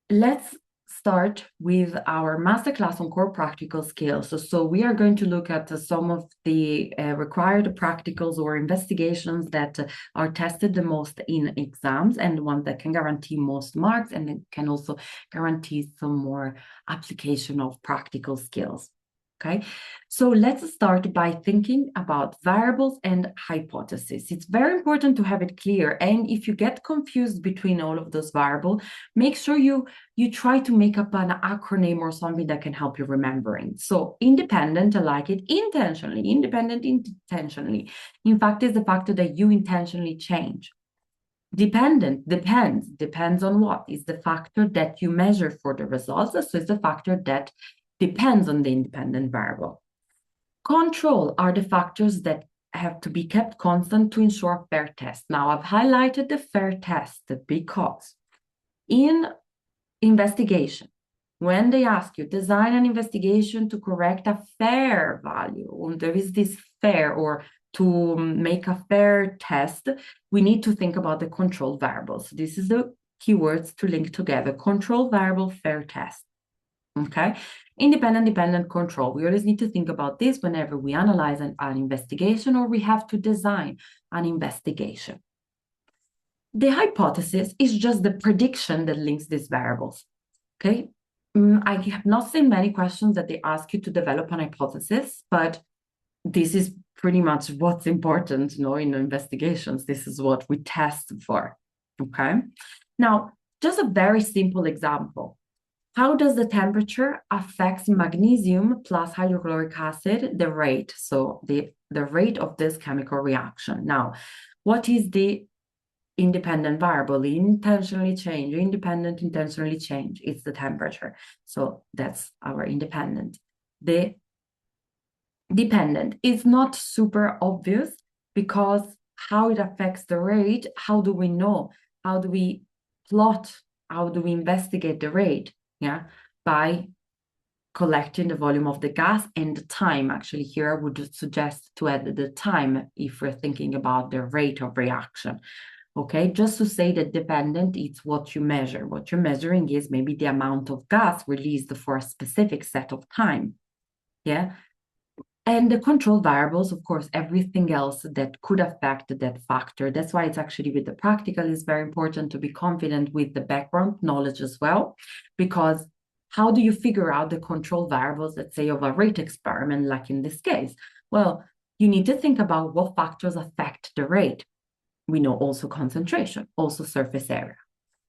let's start with our masterclass on core practical skills. So we are going to look at some of the required practicals or investigations that are tested the most in exams, and ones that can guarantee most marks and can also guarantee some more application of practical skills. Okay, so let's start by thinking about variables and hypotheses. It's very important to have it clear. And if you get confused between all of those variables, make sure you try to make up an acronym or something that can help you remembering. So independent, I like it. Intentionally, independent intentionally. In fact, is the factor that you intentionally change. Dependent, depends on what? Is the factor that you measure for the results. So it's the factor that depends on the independent variable. Control are the factors that have to be kept constant to ensure a fair test. Now, I've highlighted the fair test because in investigation, when they ask you, design an investigation to correct a fair value, or there is this fair, or to make a fair test, we need to think about the control variables. This is the keywords to link together: control variable, fair test. Okay, independent, dependent, control. We always need to think about this whenever we analyze an investigation or we have to design an investigation. The hypothesis is just the prediction that links these variables. Okay, I have not seen many questions that they ask you to develop an hypothesis, but this is pretty much what's important, in investigations. This is what we test for. Okay, now just a very simple example. How does the temperature affect magnesium plus hydrochloric acid, the rate? So the rate of this chemical reaction. Now, what is the independent variable? Intentionally change, independent, intentionally change. It's the temperature. So that's our independent. The dependent is not super obvious because how it affects the rate, how do we know? How do we plot? How do we investigate the rate? Yeah, by collecting the volume of the gas and the time. Actually, here I would suggest to add the time if we're thinking about the rate of reaction. Okay, just to say that dependent, it's what you measure. What you're measuring is maybe the amount of gas released for a specific set of time. Yeah. And the control variables, of course, everything else that could affect that factor. That's why it's actually with the practical is very important to be confident with the background knowledge as well, because how do you figure out the control variables, let's say, of a rate experiment, like in this case? Well, you need to think about what factors affect the rate. We know also concentration, also surface area.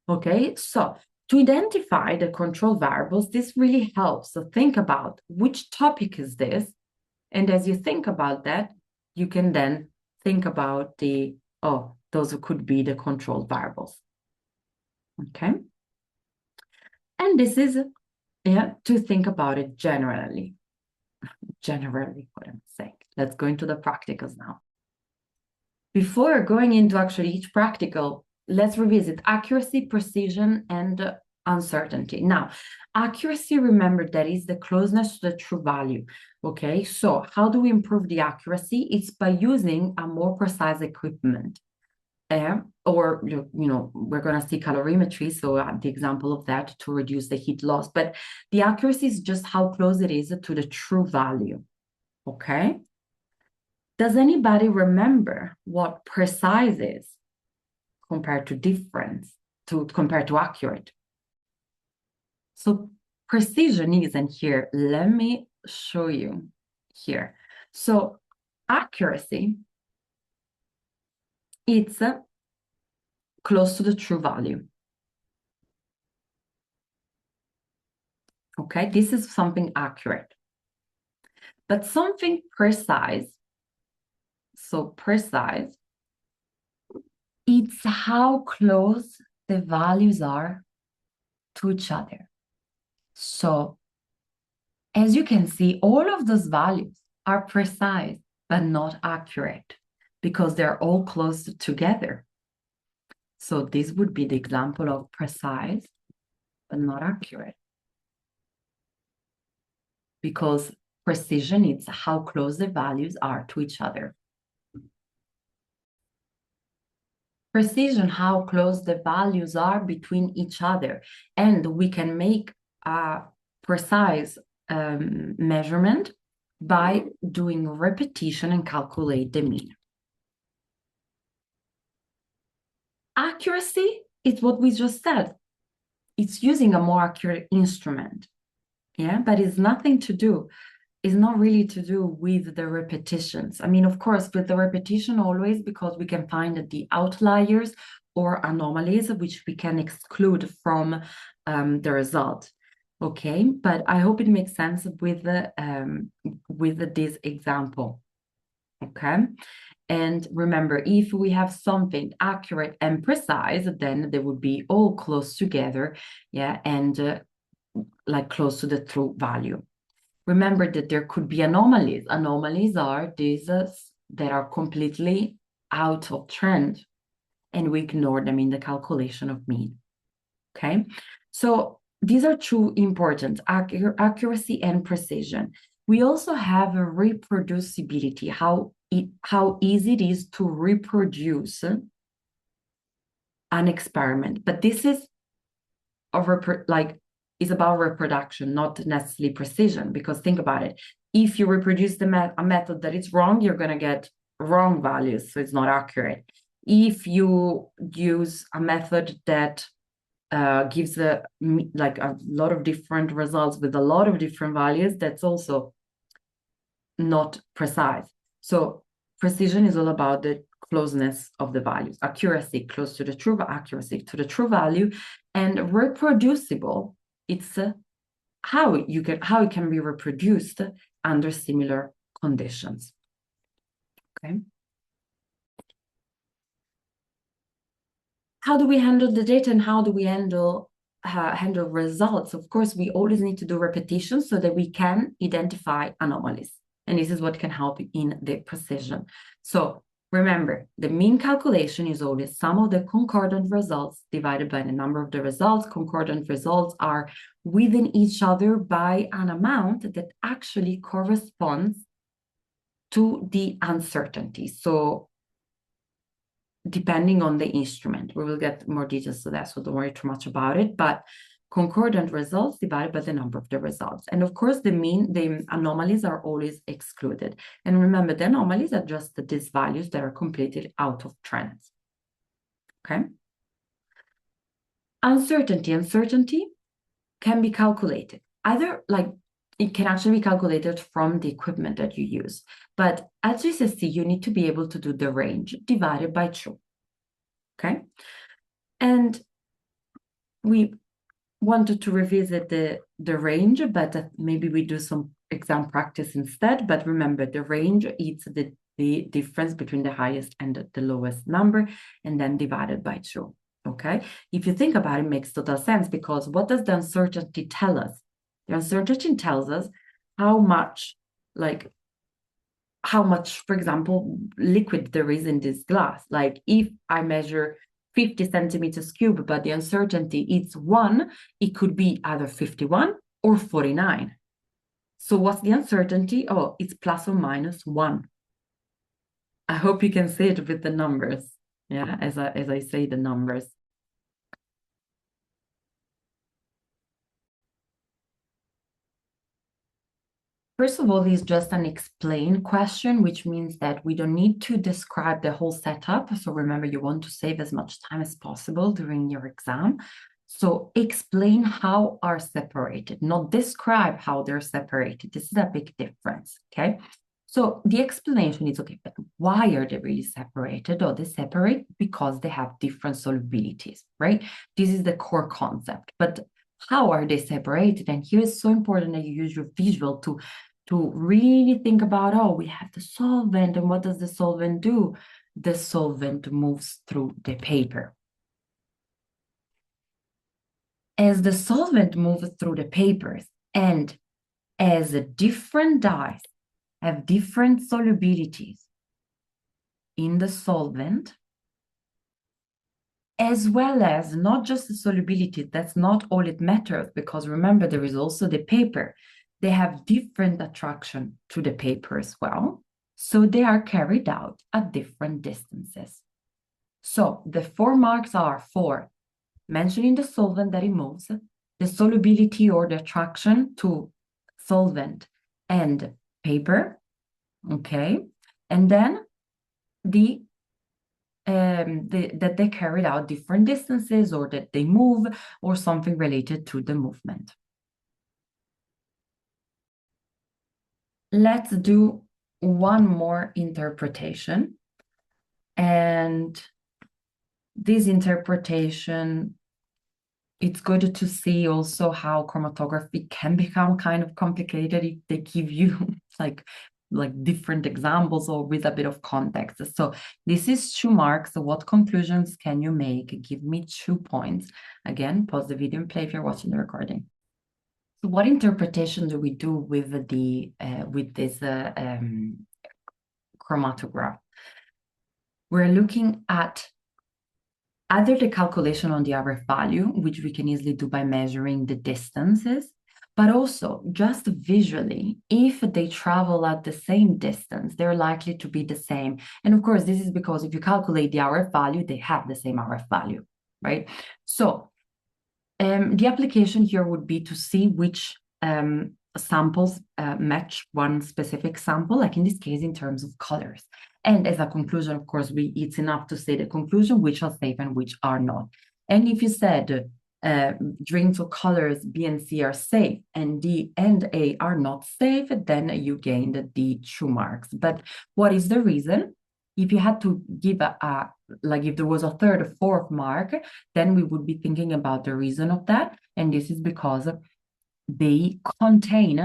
Okay, so to identify the control variables, this really helps. So think about which topic is this? And as you think about that, you can then think about those could be the control variables. Okay. And this is, to think about it generally. Generally, what I'm saying. Let's go into the practicals now. Before going into actually each practical, let's revisit accuracy, precision, and uncertainty. Now, accuracy, remember, that is the closeness to the true value. Okay, so how do we improve the accuracy? It's by using a more precise equipment. Or, we're going to see calorimetry, so the example of that to reduce the heat loss. But the accuracy is just how close it is to the true value. Okay? Does anybody remember what precise is compared to compared to accurate? So precision is in here. Let me show you here. So accuracy, it's close to the true value. Okay, this is something accurate. But something precise, so precise, it's how close the values are to each other. So as you can see, all of those values are precise, but not accurate because they're all close together. So this would be the example of precise, but not accurate. Because precision is how close the values are to each other. Precision, how close the values are between each other. And we can make a precise measurement by doing repetition and calculate the mean. Accuracy is what we just said. It's using a more accurate instrument. Yeah, but it's nothing to do. It's not really to do with the repetitions. I mean, of course, with the repetition always, because we can find the outliers or anomalies, which we can exclude from the result. Okay, but I hope it makes sense with this example. Okay, and remember, if we have something accurate and precise, then they would be all close together, yeah, and like close to the true value. Remember that there could be anomalies. Anomalies are these that are completely out of trend, and we ignore them in the calculation of mean. Okay, so these are two important, accuracy and precision. We also have a reproducibility, how easy it is to reproduce an experiment. But this is is about reproduction, not necessarily precision, because think about it. If you reproduce a method that is wrong, you're going to get wrong values, so it's not accurate. If you use a method that gives a lot of different results with a lot of different values, that's also not precise. So precision is all about the closeness of the values, accuracy close to the true accuracy to the true value, and reproducible. It's how it can be reproduced under similar conditions. Okay. How do we handle the data and how do we handle results? Of course, we always need to do repetitions so that we can identify anomalies. And this is what can help in the precision. So remember, the mean calculation is always sum of the concordant results divided by the number of the results. Concordant results are within each other by an amount that actually corresponds to the uncertainty. So depending on the instrument, we will get more details to that, so don't worry too much about it. But concordant results divided by the number of the results. And of course, the anomalies are always excluded. And remember, the anomalies are just these values that are completely out of trend. Okay? Uncertainty can be calculated. Either it can actually be calculated from the equipment that you use. But at GCSE, you need to be able to do the range divided by 2. Okay? And we wanted to revisit the range, but maybe we do some exam practice instead. But remember, the range is the difference between the highest and the lowest number, and then divided by 2. Okay? If you think about it, it makes total sense, because what does the uncertainty tell us? The uncertainty tells us how much, for example, liquid there is in this glass. Like if I measure 50 centimeters cubed, but the uncertainty is 1, it could be either 51 or 49. So what's the uncertainty? Oh, it's plus or minus 1. I hope you can see it with the numbers. Yeah, as I say the numbers. First of all, this is just an explain question, which means that we don't need to describe the whole setup. So remember, you want to save as much time as possible during your exam. So explain how are separated, not describe how they're separated. This is a big difference, okay? So the explanation is, okay, but why are they really separated? Or they separate because they have different solubilities, right? This is the core concept. But how are they separated? And here it's so important that you use your visual to really think about, oh, we have the solvent, and what does the solvent do? The solvent moves through the paper. As the solvent moves through the papers, and as different dyes have different solubilities in the solvent, as well as not just the solubility, that's not all it matters, because remember, there is also the paper. They have different attraction to the paper as well, so they are carried out at different distances. So the 4 marks are for mentioning the solvent that it moves, the solubility or the attraction to solvent and paper, okay? And then that they carried out different distances or that they move or something related to the movement. Let's do one more interpretation. And this interpretation, it's good to see also how chromatography can become kind of complicated if they give you like different examples or with a bit of context. So this is 2 marks. So what conclusions can you make? Give me 2 points. Again, pause the video and play if you're watching the recording. So what interpretation do we do with this chromatograph? We're looking at either the calculation on the RF value, which we can easily do by measuring the distances, but also just visually, if they travel at the same distance, they're likely to be the same. And of course, this is because if you calculate the RF value, they have the same RF value, right? So the application here would be to see which samples match one specific sample, like in this case, in terms of colors. And as a conclusion, of course, it's enough to say the conclusion, which are safe and which are not. And if you said drinks of colors B and C are safe and D and A are not safe, then you gained the 2 marks. But what is the reason? If you had to give like if there was a third or fourth mark, then we would be thinking about the reason of that. And this is because they contain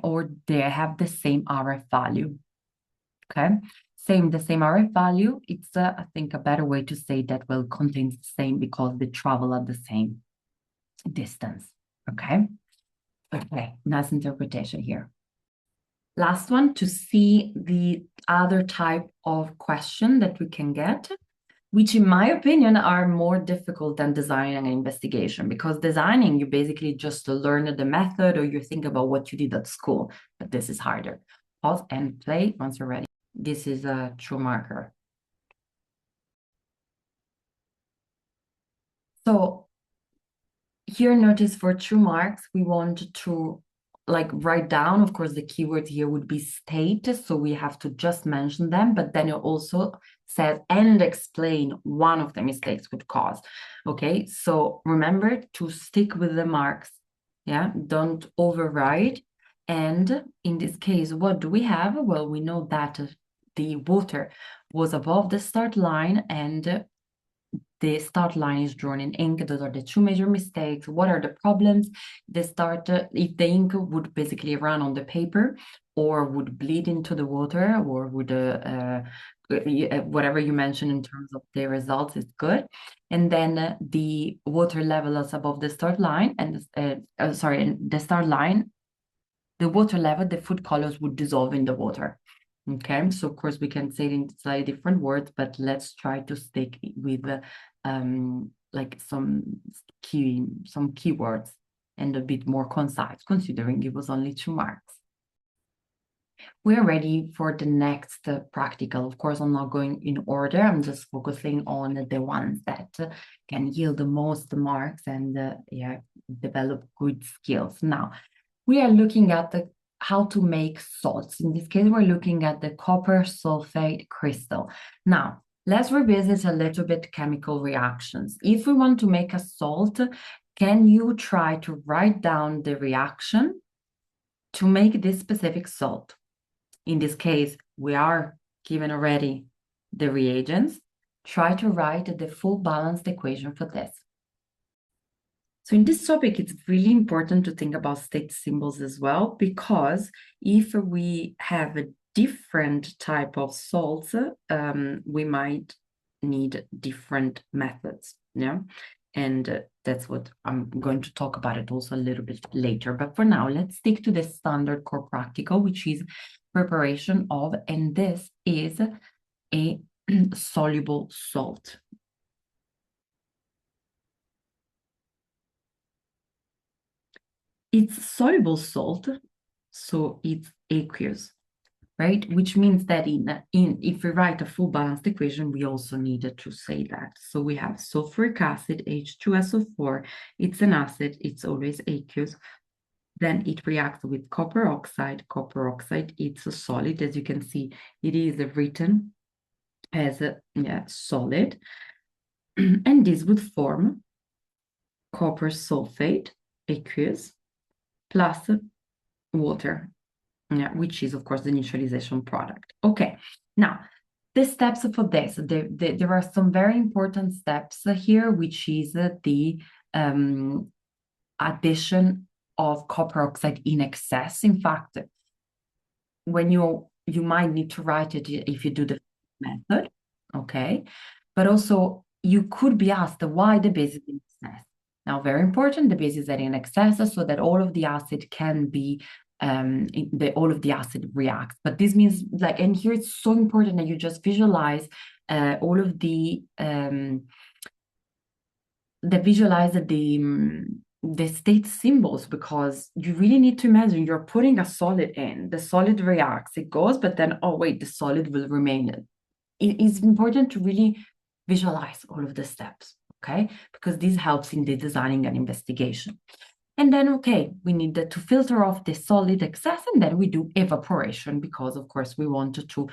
or they have the same RF value. Okay, the same RF value. It's I think a better way to say that well contains the same because they travel at the same distance. Okay, nice interpretation here. Last one, to see the other type of question that we can get, which in my opinion are more difficult than designing an investigation, because designing, you basically just learn the method or you think about what you did at school, but this is harder. Pause and play once you're ready. This is a 2 marker. So here, notice for 2 marks, we want to write down, of course, the keyword here would be state. So we have to just mention them, but then it also says and explain one of the mistakes could cause. Okay, so remember to stick with the marks. Yeah, don't override. And in this case, what do we have? Well, we know that the water was above the start line and the start line is drawn in ink. Those are the 2 major mistakes. What are the problems? If the ink would basically run on the paper or would bleed into the water or would whatever you mentioned in terms of the results is good. And then the water level is above the start line and the start line, the water level, the food colors would dissolve in the water. Okay, so of course we can say it in slightly different words, but let's try to stick with some keywords and a bit more concise, considering it was only 2 marks. We're ready for the next practical. Of course, I'm not going in order. I'm just focusing on the ones that can yield the most marks and develop good skills. Now, we are looking at how to make salts. In this case, we're looking at the copper sulfate crystal. Now, let's revisit a little bit chemical reactions. If we want to make a salt, can you try to write down the reaction to make this specific salt? In this case, we are given already the reagents. Try to write the full balanced equation for this. So in this topic, it's really important to think about state symbols as well, because if we have a different type of salts, we might need different methods, yeah? And that's what I'm going to talk about it also a little bit later. But for now, let's stick to the standard core practical, which is preparation of, and this is a soluble salt. It's soluble salt, so it's aqueous, right? Which means that if we write a full balanced equation, we also needed to say that. So we have sulfuric acid, H2SO4. It's an acid, it's always aqueous. Then it reacts with copper oxide. Copper oxide, it's a solid. As you can see, it is written as a solid. And this would form copper sulfate, aqueous, plus water, which is, of course, the neutralization product. Okay, now, the steps for this, there are some very important steps here, which is the addition of copper oxide in excess. In fact, when you might need to write it if you do the method, okay? But also, you could be asked why the base is in excess. Now, very important, the base is in excess so that all of the acid can be, all of the acid reacts. But this means, like, and here it's so important that you just visualize all of the state symbols, because you really need to imagine you're putting a solid in, the solid reacts, it goes, but then, oh wait, the solid will remain. It is important to really visualize all of the steps, okay? Because this helps in the designing an investigation. And then, okay, we need to filter off the solid excess, and then we do evaporation because, of course, we wanted to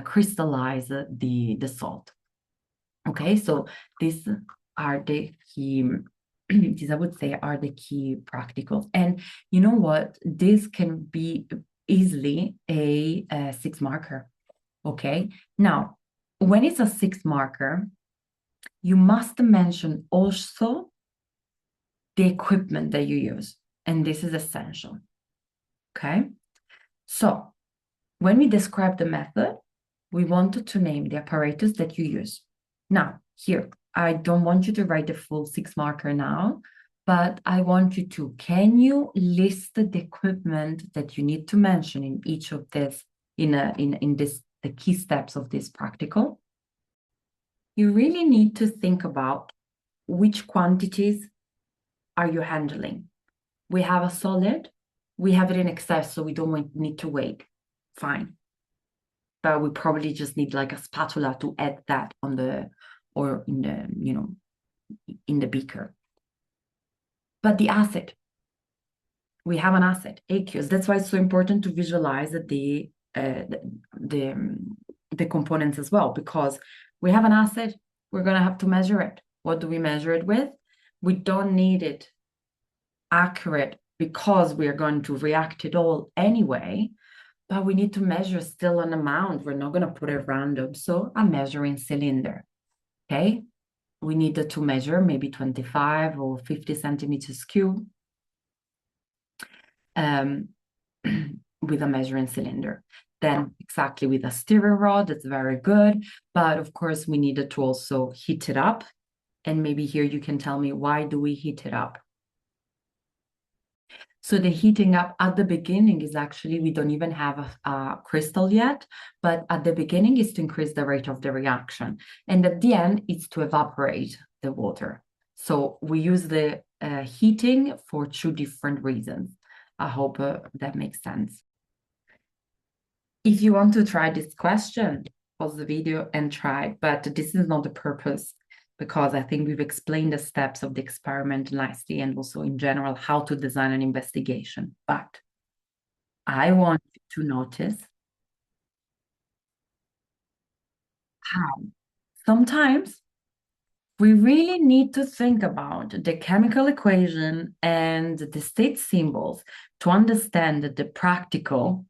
crystallize the salt. Okay, so these are the key, these I would say are the key practicals. And you know what? This can be easily a 6 marker, okay? Now, when it's a 6 marker, you must mention also the equipment that you use, and this is essential, okay? So when we describe the method, we wanted to name the apparatus that you use. Now, here, I don't want you to write the full 6 marker now, but I want you to, can you list the equipment that you need to mention in each of this, the key steps of this practical? You really need to think about which quantities are you handling. We have a solid, we have it in excess, so we don't need to wait. Fine. But we probably just need like a spatula to add that on the, or in the, in the beaker. But the acid, we have an acid, aqueous. That's why it's so important to visualize the components as well, because we have an acid, we're gonna have to measure it. What do we measure it with? We don't need it accurate because we are going to react it all anyway, but we need to measure still an amount. We're not gonna put it random. So a measuring cylinder, okay? We needed to measure maybe 25 or 50 centimeters cube with a measuring cylinder. Then exactly with a stirrer rod, that's very good. But of course, we needed to also heat it up. And maybe here you can tell me, why do we heat it up? So the heating up at the beginning is actually, we don't even have a crystal yet, but at the beginning is to increase the rate of the reaction. And at the end, it's to evaporate the water. So we use the heating for 2 different reasons. I hope that makes sense. If you want to try this question, pause the video and try, but this is not the purpose, because I think we've explained the steps of the experiment nicely and also in general how to design an investigation. But I want you to notice how sometimes we really need to think about the chemical equation and the state symbols to understand the practical,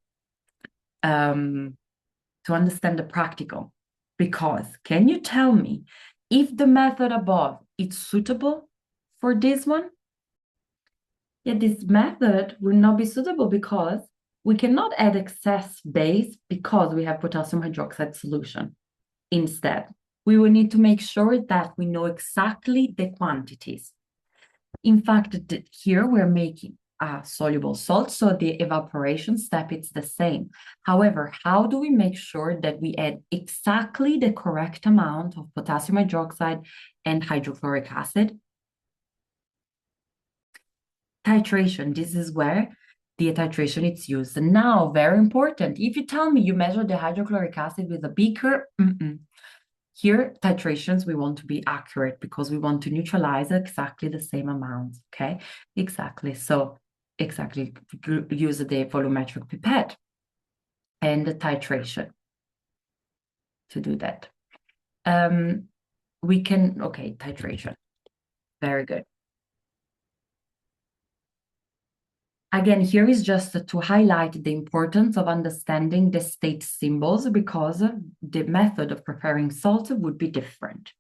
because can you tell me if the method above is suitable for this one? Yet this method will not be suitable because we cannot add excess base because we have potassium hydroxide solution. Instead, we will need to make sure that we know exactly the quantities. In fact, here we're making a soluble salt, so the evaporation step, it's the same. However, how do we make sure that we add exactly the correct amount of potassium hydroxide and hydrochloric acid? Titration, this is where the titration it's used. Now, very important, if you tell me you measure the hydrochloric acid with a beaker, here, titrations, we want to be accurate because we want to neutralize exactly the same amount, okay? Exactly, so exactly, use the volumetric pipette and the titration to do that. We can, okay, titration, very good. Again, here is just to highlight the importance of understanding the state symbols because the method of preparing salts would be different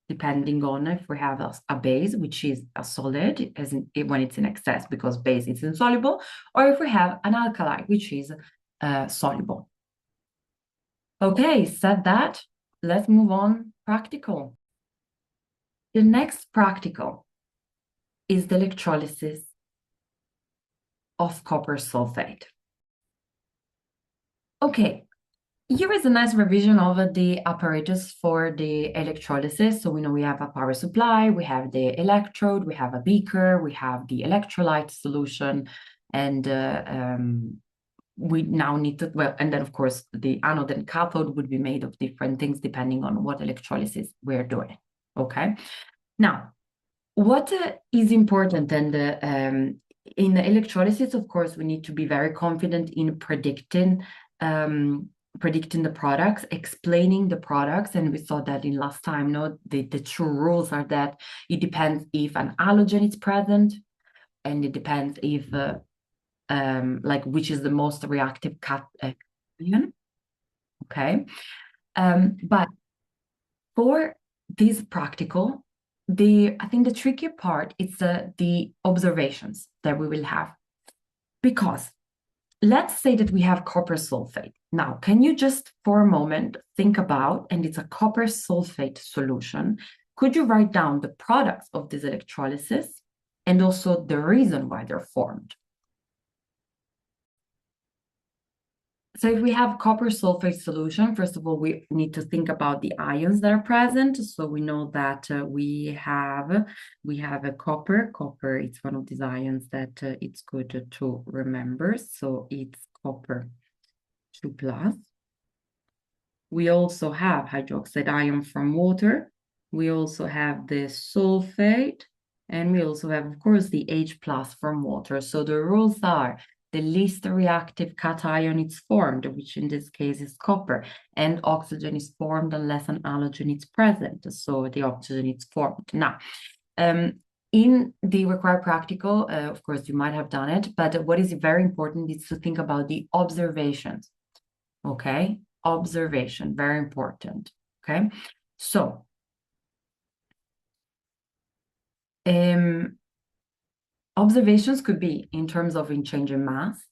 depending on if we have a base, which is a solid, as in, when it's in excess because base is insoluble, or if we have an alkali, which is soluble. Okay, said that, let's move on practical. The next practical is the electrolysis of copper sulfate. Okay, here is a nice revision of the apparatus for the electrolysis. So we know we have a power supply, we have the electrode, we have a beaker, we have the electrolyte solution, and we now need to, well, and then of course the anode and cathode would be made of different things depending on what electrolysis we're doing, okay? Now, what is important, and in the electrolysis, of course, we need to be very confident in predicting the products, explaining the products, and we saw that in last time. No, the true rules are that it depends if an halogen is present, and it depends if like which is the most reactive cation. Okay, but for this practical, I think the tricky part is the observations that we will have, because let's say that we have copper sulfate. Now, can you just for a moment think about, and it's a copper sulfate solution, could you write down the products of this electrolysis and also the reason why they're formed? So if we have copper sulfate solution, first of all, we need to think about the ions that are present. So we know that we have a copper. Copper, it's one of these ions that it's good to remember. So it's copper 2+. We also have hydroxide ion from water. We also have the sulfate, and we also have, of course, the H+ from water. So the rules are the least reactive cation is formed, which in this case is copper, and oxygen is formed unless an halogen is present. So the oxygen is formed. Now, in the required practical, of course, you might have done it, but what is very important is to think about the observations. Okay, observation, very important. Okay, so observations could be in terms of in change in mass,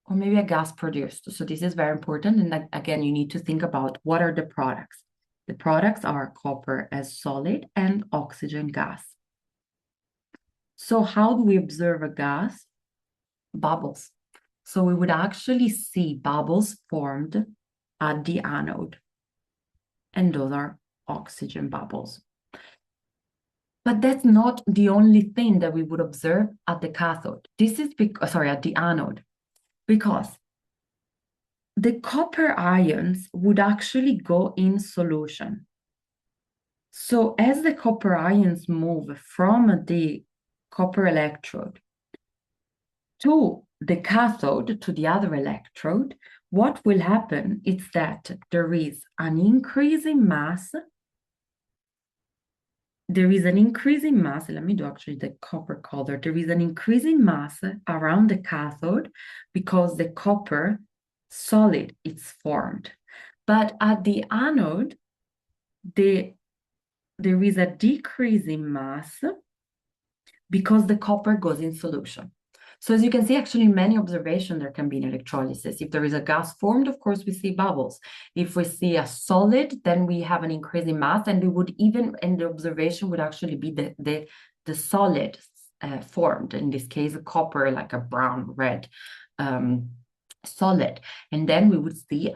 or maybe a gas produced. So this is very important. And again, you need to think about what are the products. The products are copper as solid and oxygen gas. So how do we observe a gas? Bubbles. So we would actually see bubbles formed at the anode. And those are oxygen bubbles. But that's not the only thing that we would observe at the cathode. This is at the anode, because the copper ions would actually go in solution. So as the copper ions move from the copper electrode to the cathode, to the other electrode, what will happen is that there is an increase in mass. There is an increase in mass. Let me do actually the copper color. There is an increase in mass around the cathode because the copper solid is formed. But at the anode, there is a decrease in mass because the copper goes in solution. So as you can see, actually, in many observations, there can be an electrolysis. If there is a gas formed, of course, we see bubbles. If we see a solid, then we have an increase in mass, and we would even, and the observation would actually be the solid formed. In this case, a copper, like a brown, red solid. And then we would see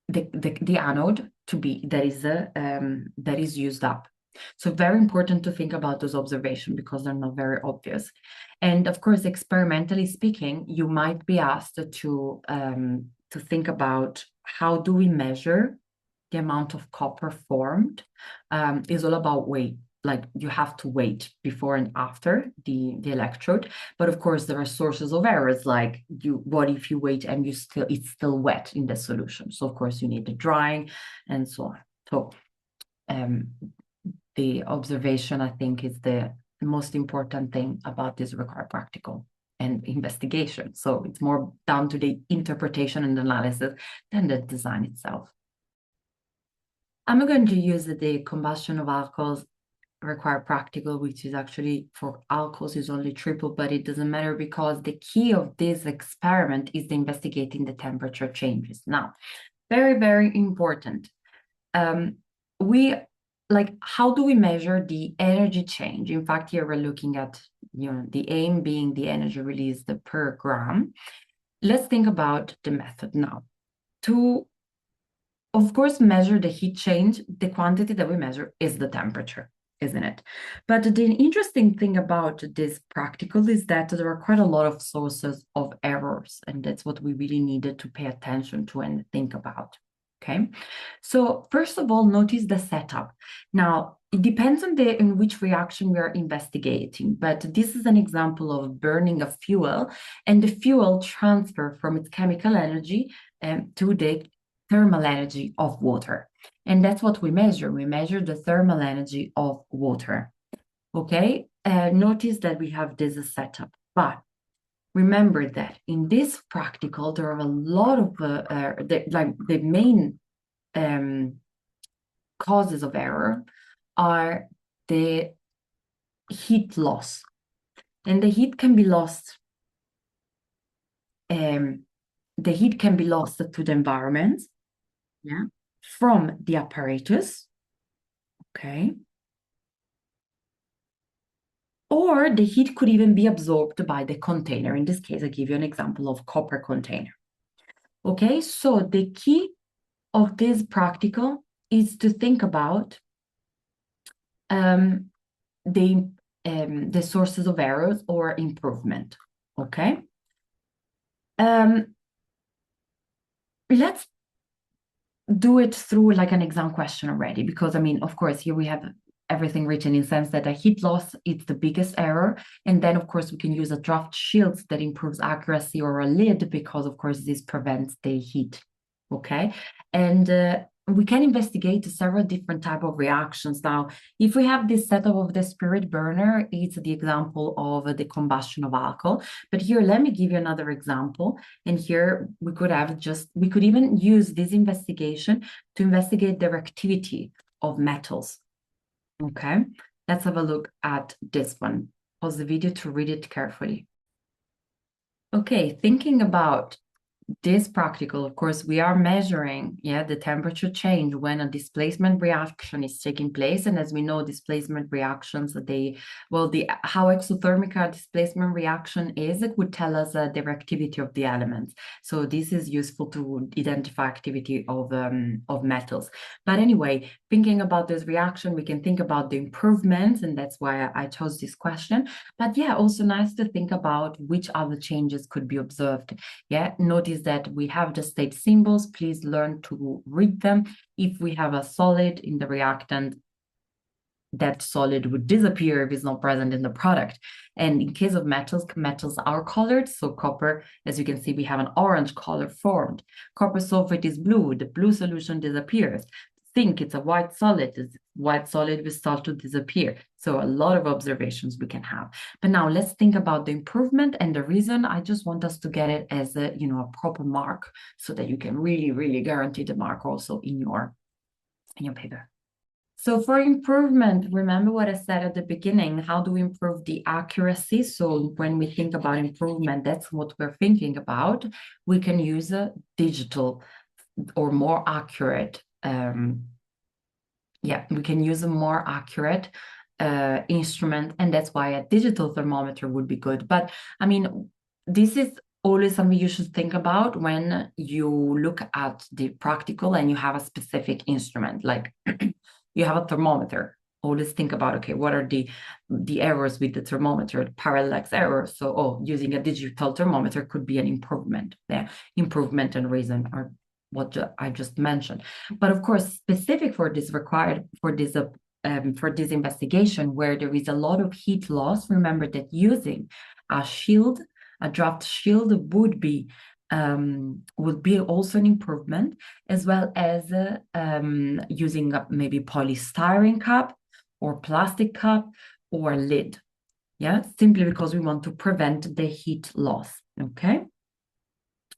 the anode to be, that is used up. So very important to think about those observations because they're not very obvious. And of course, experimentally speaking, you might be asked to think about how do we measure the amount of copper formed. Is all about weight. Like you have to wait before and after the electrode. But of course, there are sources of errors, like what if you wait and it's still wet in the solution. So of course you need the drying and so on. So the observation, I think, is the most important thing about this required practical and investigation. So it's more down to the interpretation and analysis than the design itself. I'm going to use the combustion of alcohols required practical, which is actually for alcohols is only triple, but it doesn't matter because the key of this experiment is investigating the temperature changes. Now, very, very important. How do we measure the energy change? In fact, here we're looking at, the aim being the energy released per gram. Let's think about the method now. To, of course, measure the heat change, the quantity that we measure is the temperature, isn't it? But the interesting thing about this practical is that there are quite a lot of sources of errors, and that's what we really needed to pay attention to and think about. Okay, so first of all, notice the setup. Now, it depends on in which reaction we are investigating, but this is an example of burning a fuel, and the fuel transfer from its chemical energy to the thermal energy of water. And that's what we measure. We measure the thermal energy of water. Okay, notice that we have this setup, but remember that in this practical, there are a lot of the main causes of error are the heat loss, and the heat can be lost. The heat can be lost to the environment, yeah, from the apparatus, okay. Or the heat could even be absorbed by the container. In this case, I give you an example of copper container. Okay, so the key of this practical is to think about the sources of errors or improvement. Okay, let's do it through like an exam question already, because I mean, of course, here we have everything written in sense that a heat loss is the biggest error. And then, of course, we can use a draft shield that improves accuracy, or a lid, because, of course, this prevents the heat. Okay. And we can investigate several different type of reactions. Now, if we have this setup of the spirit burner, it's the example of the combustion of alcohol. But here, let me give you another example. And here we could even use this investigation to investigate the reactivity of metals. Okay, let's have a look at this one. Pause the video to read it carefully. Okay, thinking about this practical, of course, we are measuring, the temperature change when a displacement reaction is taking place. And as we know, displacement reactions, how exothermic a displacement reaction is, it would tell us the reactivity of the elements. So this is useful to identify activity of metals. But anyway, thinking about this reaction, we can think about the improvements, and that's why I chose this question. But yeah, also nice to think about which other changes could be observed. Yeah, notice that we have the state symbols. Please learn to read them. If we have a solid in the reactant, that solid would disappear if it's not present in the product. And in case of metals are colored. So copper, as you can see, we have an orange color formed. Copper sulfate is blue. The blue solution disappears. Zinc, it's a white solid. This white solid will start to disappear. So a lot of observations we can have. But now let's think about the improvement, and the reason I just want us to get it as a proper mark, so that you can really, really guarantee the mark also in your paper. So for improvement, remember what I said at the beginning, how do we improve the accuracy? So when we think about improvement, that's what we're thinking about. We can use a digital or more accurate we can use a more accurate instrument, and that's why a digital thermometer would be good. But I mean, this is always something you should think about when you look at the practical and you have a specific instrument, like you have a thermometer. always think about, okay, what are the errors with the thermometer, the parallax errors? So, using a digital thermometer could be an improvement. Yeah, improvement and reason are what I just mentioned. But of course, specific for this for this investigation, where there is a lot of heat loss, remember that using a shield, a draft shield would be also an improvement, as well as using maybe polystyrene cup or plastic cup or lid. Yeah, simply because we want to prevent the heat loss. Okay.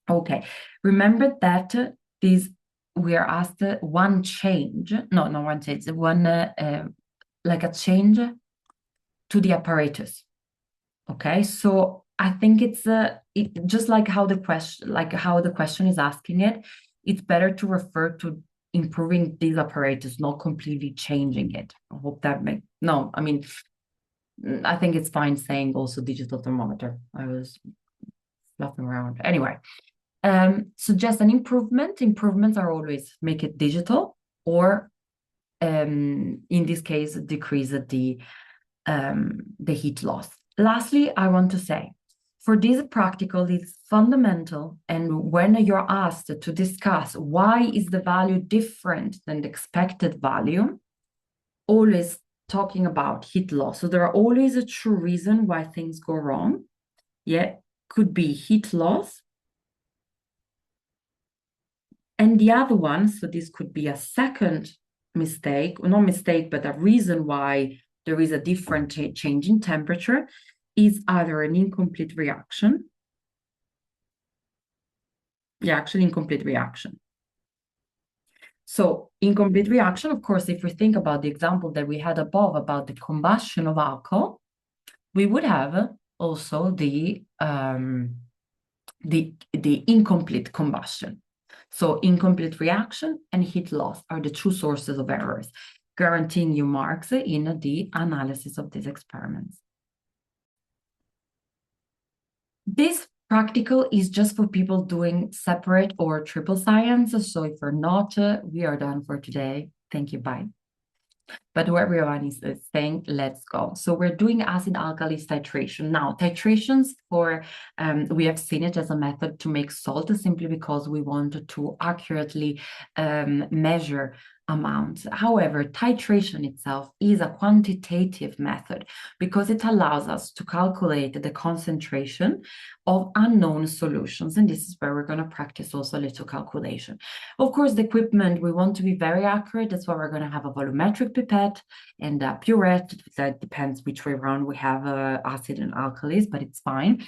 Okay. Remember that we are asked one change. No, not one change. One like a change to the apparatus. Okay, so I think it's just like how the question is asking it. It's better to refer to improving this apparatus, not completely changing it. I hope that makes no. I mean, I think it's fine saying also digital thermometer. I was fluffing around anyway. So just an improvement. Improvements are always make it digital, or in this case, decrease the heat loss. Lastly, I want to say, for this practical, it's fundamental, and when you're asked to discuss why is the value different than the expected value, always talking about heat loss. So there are always a true reason why things go wrong. Yeah, could be heat loss. And the other one, so this could be a second mistake, or not mistake, but a reason why there is a different change in temperature, is either an incomplete reaction. Yeah, actually incomplete reaction. So incomplete reaction, of course, if we think about the example that we had above about the combustion of alcohol, we would have also the incomplete combustion. So incomplete reaction and heat loss are the two sources of errors, guaranteeing you marks in the analysis of these experiments. This practical is just for people doing separate or triple science. So if you're not, we are done for today. Thank you, bye. But everyone is saying, let's go. So we're doing acid-alkali titration. Now, titrations we have seen it as a method to make salt simply because we want to accurately measure amounts. However, titration itself is a quantitative method because it allows us to calculate the concentration of unknown solutions. And this is where we're going to practice also a little calculation. Of course, the equipment, we want to be very accurate. That's why we're going to have a volumetric pipette and a purette. That depends which way around we have acid and alkalis, but it's fine.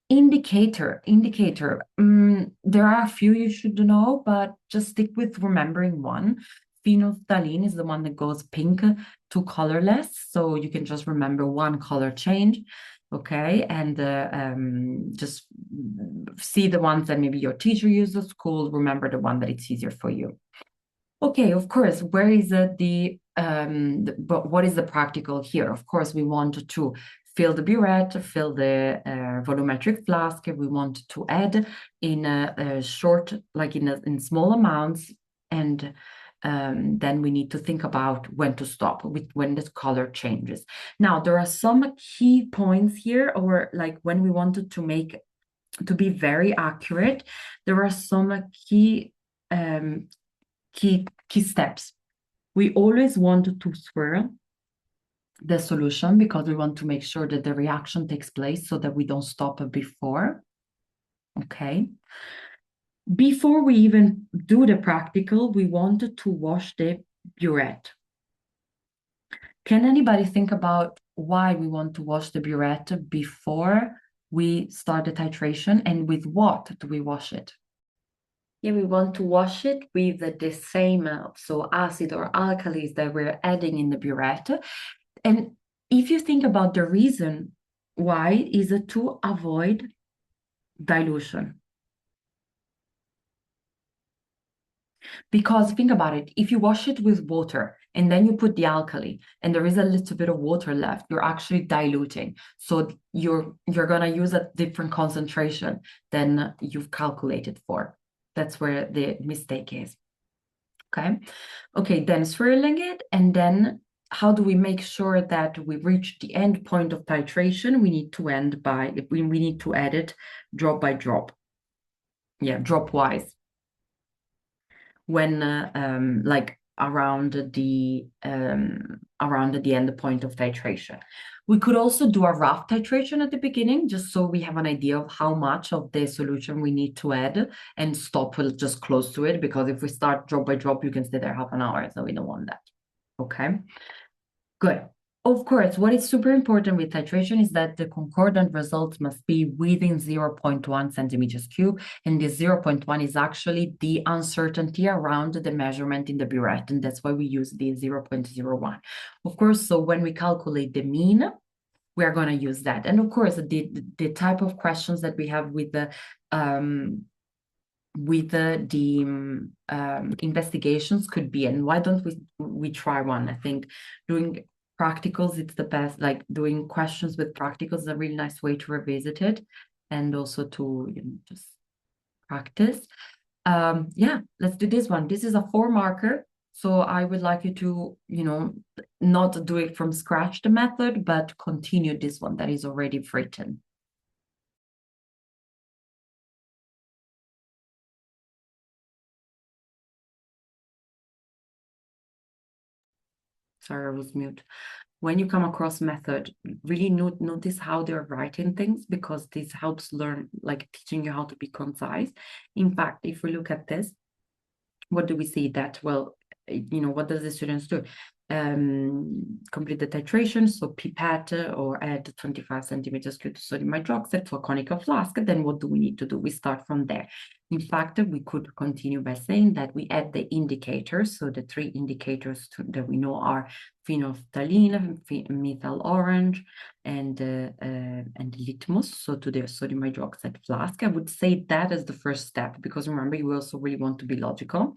Indicator. There are a few you should know, but just stick with remembering one. Phenolphthalein is the one that goes pink to colorless. So you can just remember one color change. Okay, and just see the ones that maybe your teacher used at school. Remember the one that it's easier for you. Okay, of course, where is but what is the practical here? Of course, we want to fill the burette, fill the volumetric flask. We want to add in a short, like in small amounts, and then we need to think about when to stop, when the color changes. Now, there are some key points here, or like when we wanted to be very accurate, there are some key steps. We always want to swirl the solution because we want to make sure that the reaction takes place so that we don't stop before. Okay. Before we even do the practical, we wanted to wash the burette. Can anybody think about why we want to wash the burette before we start the titration, and with what do we wash it? Yeah, we want to wash it with the same, so acid or alkalis that we're adding in the burette. And if you think about the reason why, is it to avoid dilution. Because think about it, if you wash it with water and then you put the alkali and there is a little bit of water left, you're actually diluting. So you're going to use a different concentration than you've calculated for. That's where the mistake is. Okay, then swirling it and then how do we make sure that we reach the end point of titration? We need to end by, we need to add it drop by drop. Yeah, drop wise. When like around the end point of titration. We could also do a rough titration at the beginning, just so we have an idea of how much of the solution we need to add, and stop just close to it, because if we start drop by drop, you can stay there half an hour, so we don't want that. Okay, good. Of course, what is super important with titration is that the concordant results must be within 0.1 centimeters cube, and the 0.1 is actually the uncertainty around the measurement in the burette, and that's why we use the 0.01. Of course, so when we calculate the mean, we are going to use that. And of course, the type of questions that we have with the investigations could be, and why don't we try one? I think doing practicals, it's the best, like doing questions with practicals is a really nice way to revisit it, and also to just practice. Yeah, let's do this one. This is a 4 marker, so I would like you to not do it from scratch, the method, but continue this one that is already written. Sorry, I was mute. When you come across method, really notice how they're writing things, because this helps learn, like teaching you how to be concise. In fact, if we look at this, what do we see? That, well, what does the students do? Complete the titration, so pipette or add 25 centimeters cubed to sodium hydroxide to a conical flask. Then what do we need to do? We start from there. In fact, we could continue by saying that we add the indicators. So the 3 indicators that we know are phenolphthalein, methyl orange, and litmus. So to the sodium hydroxide flask, I would say that as the first step, because remember, you also really want to be logical.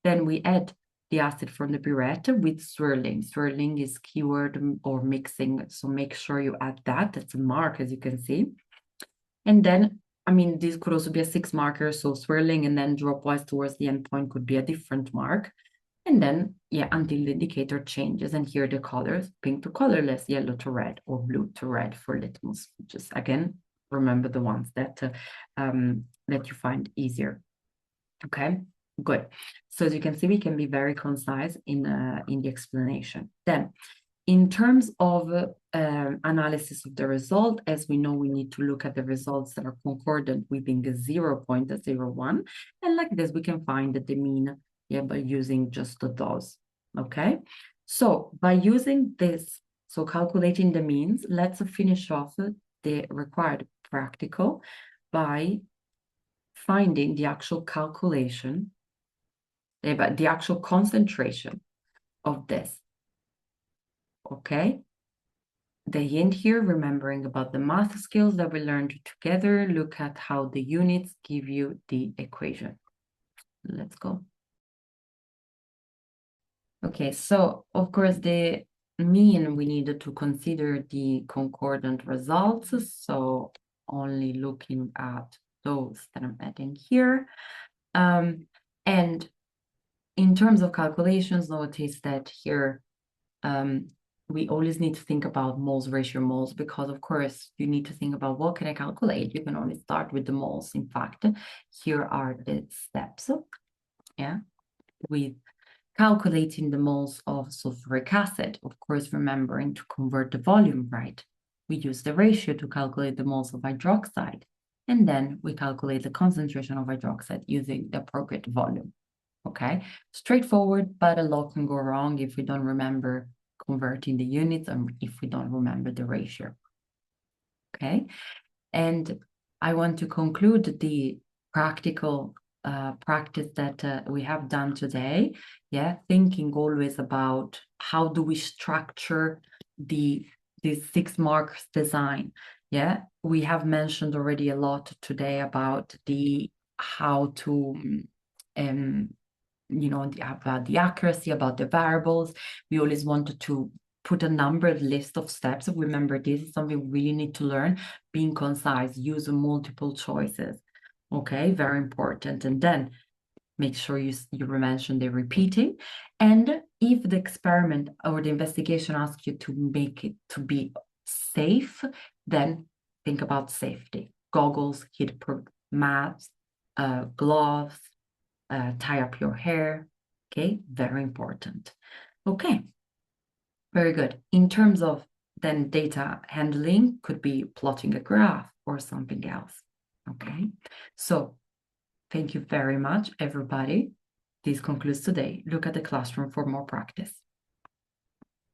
Then we add the acid from the burette with swirling. Swirling is keyword or mixing, so make sure you add that. That's a mark, as you can see. And then, I mean, this could also be a 6 marker, so swirling and then dropwise towards the end point could be a different mark. And then, yeah, until the indicator changes. And here the colors, pink to colorless, yellow to red, or blue to red for litmus. Just again, remember the ones that you find easier. Okay, good. So as you can see, we can be very concise in the explanation. Then, in terms of analysis of the result, as we know, we need to look at the results that are concordant within the 0.01. And like this, we can find the mean, yeah, by using just those. Okay, so by using this, so calculating the means, let's finish off the required practical by finding the actual calculation, but the actual concentration of this. Okay, the hint here, remembering about the math skills that we learned together, look at how the units give you the equation. Let's go. Okay, so of course the mean, we needed to consider the concordant results, so only looking at those that I'm adding here. And in terms of calculations, notice that here we always need to think about moles ratio moles, because of course you need to think about what can I calculate. You can only start with the moles. In fact, here are the steps, yeah, with calculating the moles of sulfuric acid. Of course, remembering to convert the volume, right? We use the ratio to calculate the moles of hydroxide, and then we calculate the concentration of hydroxide using the appropriate volume. Okay, straightforward, but a lot can go wrong if we don't remember converting the units and if we don't remember the ratio. Okay, and I want to conclude the practical practice that we have done today. Yeah, thinking always about how do we structure this 6 marks design. Yeah, we have mentioned already a lot today about how to about the accuracy, about the variables. We always wanted to put a numbered list of steps. Remember, this is something we really need to learn. Being concise, use multiple choices. Okay, very important. And then make sure you mention the repeating. And if the experiment or the investigation asks you to make it to be safe, then think about safety. Goggles, heat-proof masks, gloves, tie up your hair. Okay, very important. Okay, very good. In terms of then data handling, could be plotting a graph or something else. Okay, so thank you very much, everybody. This concludes today. Look at the classroom for more practice.